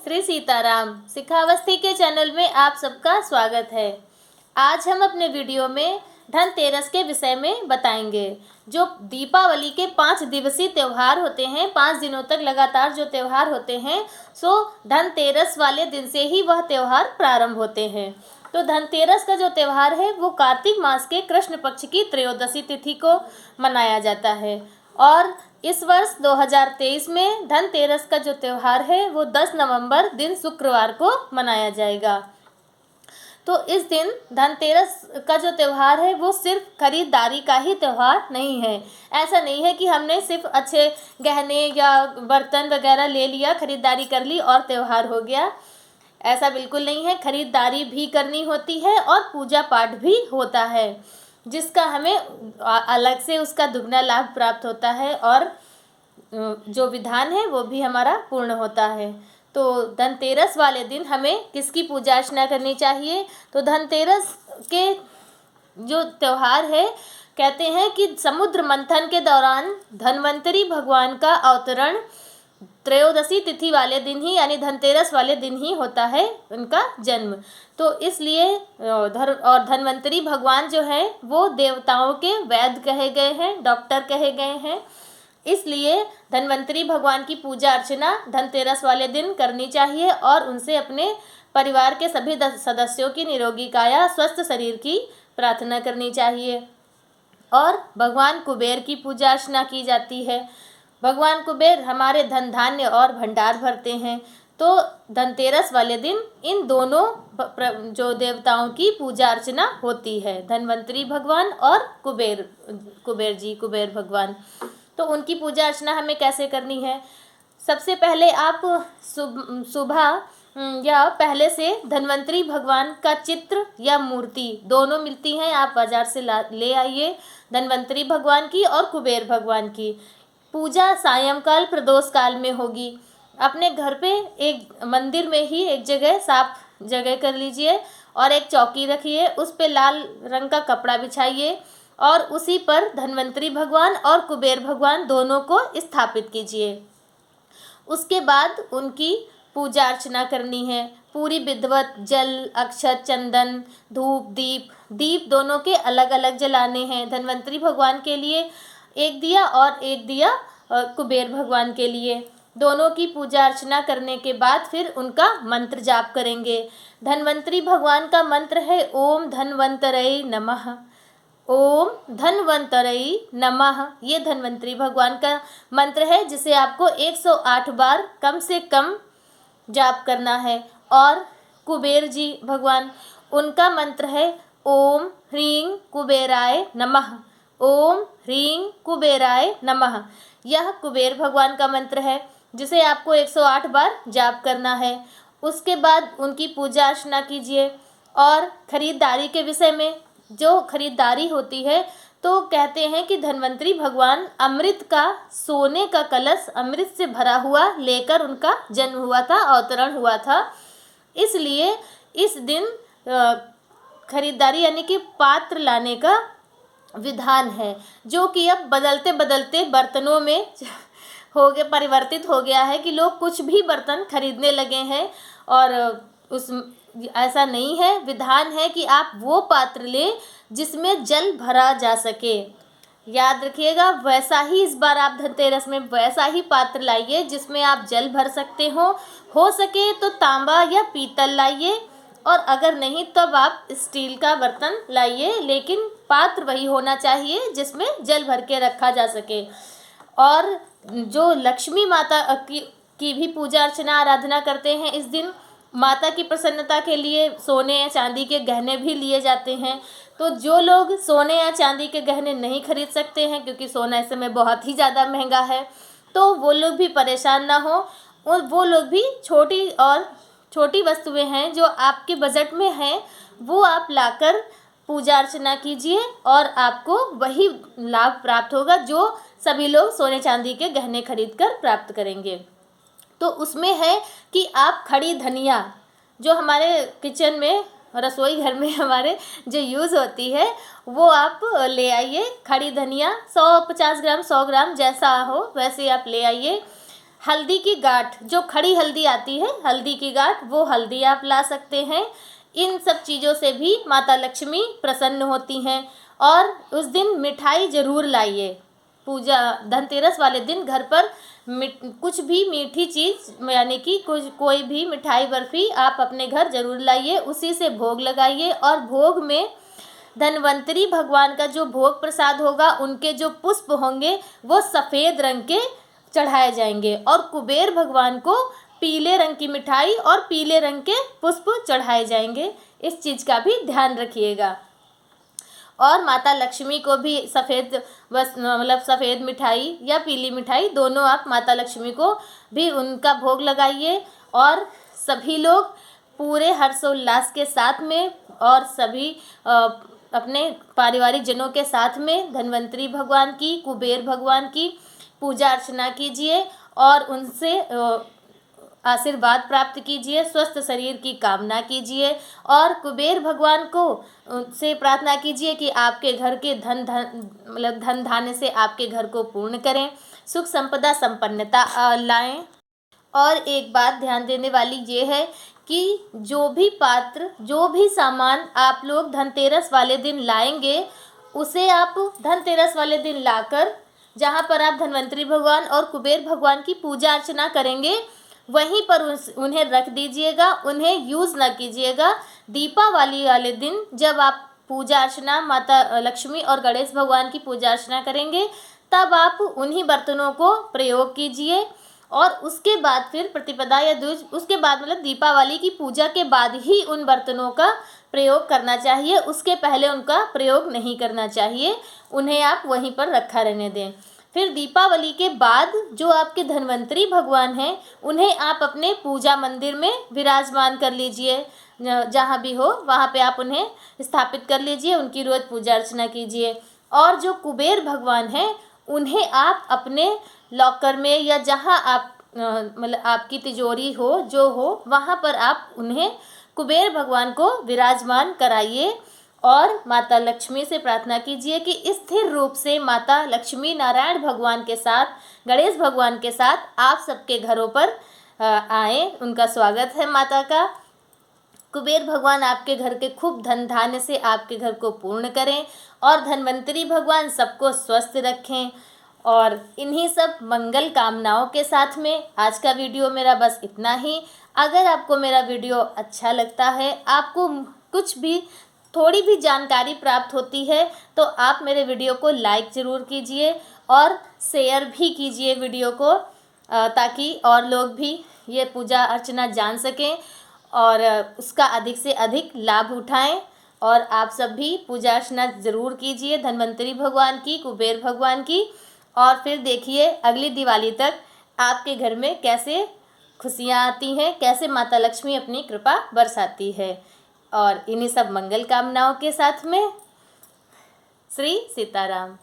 श्री सीताराम शिखावस्थी के चैनल में आप सबका स्वागत है। आज हम अपने वीडियो में धनतेरस के विषय में बताएंगे। जो दीपावली के 5 दिवसीय त्यौहार होते हैं, 5 दिनों तक लगातार जो त्यौहार होते हैं, सो धनतेरस वाले दिन से ही वह त्यौहार प्रारंभ होते हैं। तो धनतेरस का जो त्यौहार है वो कार्तिक मास के कृष्ण पक्ष की त्रयोदशी तिथि को मनाया जाता है और इस वर्ष 2023 में धनतेरस का जो त्यौहार है वो 10 नवंबर दिन शुक्रवार को मनाया जाएगा। तो इस दिन धनतेरस का जो त्यौहार है वो सिर्फ खरीदारी का ही त्यौहार नहीं है। ऐसा नहीं है कि हमने सिर्फ अच्छे गहने या बर्तन वगैरह ले लिया, खरीदारी कर ली और त्यौहार हो गया। ऐसा बिल्कुल नहीं है। खरीदारी भी करनी होती है और पूजा पाठ भी होता है, जिसका हमें अलग से उसका दुगना लाभ प्राप्त होता है और जो विधान है वो भी हमारा पूर्ण होता है। तो धनतेरस वाले दिन हमें किसकी पूजा अर्चना करनी चाहिए? तो धनतेरस के जो त्यौहार है, कहते हैं कि समुद्र मंथन के दौरान धन्वंतरी भगवान का अवतरण त्रयोदशी तिथि वाले दिन ही यानी धनतेरस वाले दिन ही होता है उनका जन्म। तो इसलिए और धन्वंतरी भगवान जो है वो देवताओं के वैद्य कहे गए हैं, डॉक्टर कहे गए हैं। इसलिए धन्वंतरी भगवान की पूजा अर्चना धनतेरस वाले दिन करनी चाहिए और उनसे अपने परिवार के सभी सदस्यों की निरोगी काया, स्वस्थ शरीर की प्रार्थना करनी चाहिए। और भगवान कुबेर की पूजा अर्चना की जाती है। भगवान कुबेर हमारे धन धान्य और भंडार भरते हैं। तो धनतेरस वाले दिन इन दोनों जो देवताओं की पूजा अर्चना होती है, धन्वंतरी भगवान और कुबेर भगवान। तो उनकी पूजा अर्चना हमें कैसे करनी है? सबसे पहले आप सुबह या पहले से धन्वंतरी भगवान का चित्र या मूर्ति दोनों मिलती हैं, आप बाज़ार से ले आइए। धन्वंतरी भगवान की और कुबेर भगवान की पूजा सायंकाल प्रदोष काल में होगी। अपने घर पे एक मंदिर में ही एक जगह साफ जगह कर लीजिए और एक चौकी रखिए, उस पे लाल रंग का कपड़ा बिछाइए और उसी पर धन्वंतरी भगवान और कुबेर भगवान दोनों को स्थापित कीजिए। उसके बाद उनकी पूजा अर्चना करनी है। पूरी विधिवत जल, अक्षत, चंदन, धूप, दीप दोनों के अलग अलग जलाने हैं। धन्वंतरी भगवान के लिए एक दिया और एक दिया कुबेर भगवान के लिए। दोनों की पूजा अर्चना करने के बाद फिर उनका मंत्र जाप करेंगे। धन्वंतरी भगवान का मंत्र है ओम धन्वंतरये नमः। ओम धन्वंतरये नमः, ये धन्वंतरी भगवान का मंत्र है जिसे आपको 108 बार कम से कम जाप करना है। और कुबेर जी भगवान, उनका मंत्र है ओम ह्रीं कुबेराय नमः। ओम ह्रीं कुबेराय नमः, यह कुबेर भगवान का मंत्र है जिसे आपको 108 बार जाप करना है। उसके बाद उनकी पूजा अर्चना कीजिए। और खरीदारी के विषय में, जो खरीदारी होती है, तो कहते हैं कि धन्वंतरी भगवान अमृत का, सोने का कलश अमृत से भरा हुआ लेकर उनका जन्म हुआ था, अवतरण हुआ था। इसलिए इस दिन खरीदारी यानी कि पात्र लाने का विधान है, जो कि अब बदलते बदलते बर्तनों में परिवर्तित हो गया है कि लोग कुछ भी बर्तन खरीदने लगे हैं। और ऐसा नहीं है। विधान है कि आप वो पात्र लें जिसमें जल भरा जा सके। याद रखिएगा, वैसा ही इस बार आप धनतेरस में वैसा ही पात्र लाइए जिसमें आप जल भर सकते हो सके तो तांबा या पीतल लाइए, और अगर नहीं तब आप स्टील का बर्तन लाइए, लेकिन पात्र वही होना चाहिए जिसमें जल भर के रखा जा सके। और जो लक्ष्मी माता की भी पूजा अर्चना आराधना करते हैं, इस दिन माता की प्रसन्नता के लिए सोने या चांदी के गहने भी लिए जाते हैं। तो जो लोग सोने या चांदी के गहने नहीं खरीद सकते हैं, क्योंकि सोना इस समय बहुत ही ज़्यादा महंगा है, तो वो लोग भी परेशान ना हो। और वो लोग भी छोटी वस्तुएं हैं जो आपके बजट में हैं, वो आप लाकर पूजा अर्चना कीजिए और आपको वही लाभ प्राप्त होगा जो सभी लोग सोने चांदी के गहने खरीदकर प्राप्त करेंगे। तो उसमें है कि आप खड़ी धनिया, जो हमारे किचन में, रसोई घर में हमारे जो यूज़ होती है, वो आप ले आइए। खड़ी धनिया 150 ग्राम, 100 ग्राम जैसा हो वैसे आप ले आइए। हल्दी की गांठ, जो खड़ी हल्दी आती है, हल्दी की गांठ, वो हल्दी आप ला सकते हैं। इन सब चीज़ों से भी माता लक्ष्मी प्रसन्न होती हैं। और उस दिन मिठाई ज़रूर लाइए। पूजा धनतेरस वाले दिन घर पर कुछ भी मीठी चीज़, यानी कि कोई भी मिठाई बर्फ़ी आप अपने घर ज़रूर लाइए, उसी से भोग लगाइए। और भोग में धन्वंतरी भगवान का जो भोग प्रसाद होगा, उनके जो पुष्प होंगे वो सफ़ेद रंग के चढ़ाए जाएंगे, और कुबेर भगवान को पीले रंग की मिठाई और पीले रंग के पुष्प चढ़ाए जाएंगे। इस चीज़ का भी ध्यान रखिएगा। और माता लक्ष्मी को भी सफ़ेद मतलब सफ़ेद मिठाई या पीली मिठाई, दोनों आप माता लक्ष्मी को भी उनका भोग लगाइए। और सभी लोग पूरे हर्षोल्लास के साथ में और सभी अपने पारिवारिक जनों के साथ में धन्वंतरी भगवान की, कुबेर भगवान की पूजा अर्चना कीजिए और उनसे आशीर्वाद प्राप्त कीजिए, स्वस्थ शरीर की कामना कीजिए। और कुबेर भगवान को से प्रार्थना कीजिए कि आपके घर के धन धान्य से आपके घर को पूर्ण करें, सुख संपदा संपन्नता लाएं। और एक बात ध्यान देने वाली ये है कि जो भी पात्र, जो भी सामान आप लोग धनतेरस वाले दिन लाएंगे, उसे आप धनतेरस वाले दिन लाकर जहाँ पर आप धन्वंतरी भगवान और कुबेर भगवान की पूजा अर्चना करेंगे, वहीं पर उन्हें रख दीजिएगा, उन्हें यूज़ ना कीजिएगा। दीपावली वाले दिन जब आप पूजा अर्चना माता लक्ष्मी और गणेश भगवान की पूजा अर्चना करेंगे, तब आप उन्हीं बर्तनों को प्रयोग कीजिए। और उसके बाद फिर प्रतिपदा या दूज, उसके बाद मतलब दीपावली की पूजा के बाद ही उन बर्तनों का प्रयोग करना चाहिए, उसके पहले उनका प्रयोग नहीं करना चाहिए। उन्हें आप वहीं पर रखा रहने दें। फिर दीपावली के बाद जो आपके धन्वंतरी भगवान हैं, उन्हें आप अपने पूजा मंदिर में विराजमान कर लीजिए। जहाँ भी हो वहाँ पे आप उन्हें स्थापित कर लीजिए, उनकी रोज़ पूजा अर्चना कीजिए। और जो कुबेर भगवान हैं, उन्हें आप अपने लॉकर में या जहाँ आप मतलब आपकी तिजोरी हो, जो हो, वहाँ पर आप उन्हें कुबेर भगवान को विराजमान कराइए। और माता लक्ष्मी से प्रार्थना कीजिए कि स्थिर रूप से माता लक्ष्मी नारायण भगवान के साथ, गणेश भगवान के साथ आप सबके घरों पर आए। उनका स्वागत है माता का। कुबेर भगवान आपके घर के खूब धन धान्य से आपके घर को पूर्ण करें, और धन्वंतरी भगवान सबको स्वस्थ रखें। और इन्हीं सब मंगल कामनाओं के साथ में आज का वीडियो मेरा बस इतना ही। अगर आपको मेरा वीडियो अच्छा लगता है, आपको कुछ भी थोड़ी भी जानकारी प्राप्त होती है, तो आप मेरे वीडियो को लाइक ज़रूर कीजिए और शेयर भी कीजिए वीडियो को, ताकि और लोग भी ये पूजा अर्चना जान सकें और उसका अधिक से अधिक लाभ उठाएं। और आप सब भी पूजा अर्चना ज़रूर कीजिए धन्वंतरी भगवान की, कुबेर भगवान की। और फिर देखिए अगली दिवाली तक आपके घर में कैसे खुशियाँ आती हैं, कैसे माता लक्ष्मी अपनी कृपा बरसाती है। और इन्हीं सब मंगल कामनाओं के साथ में श्री सीताराम।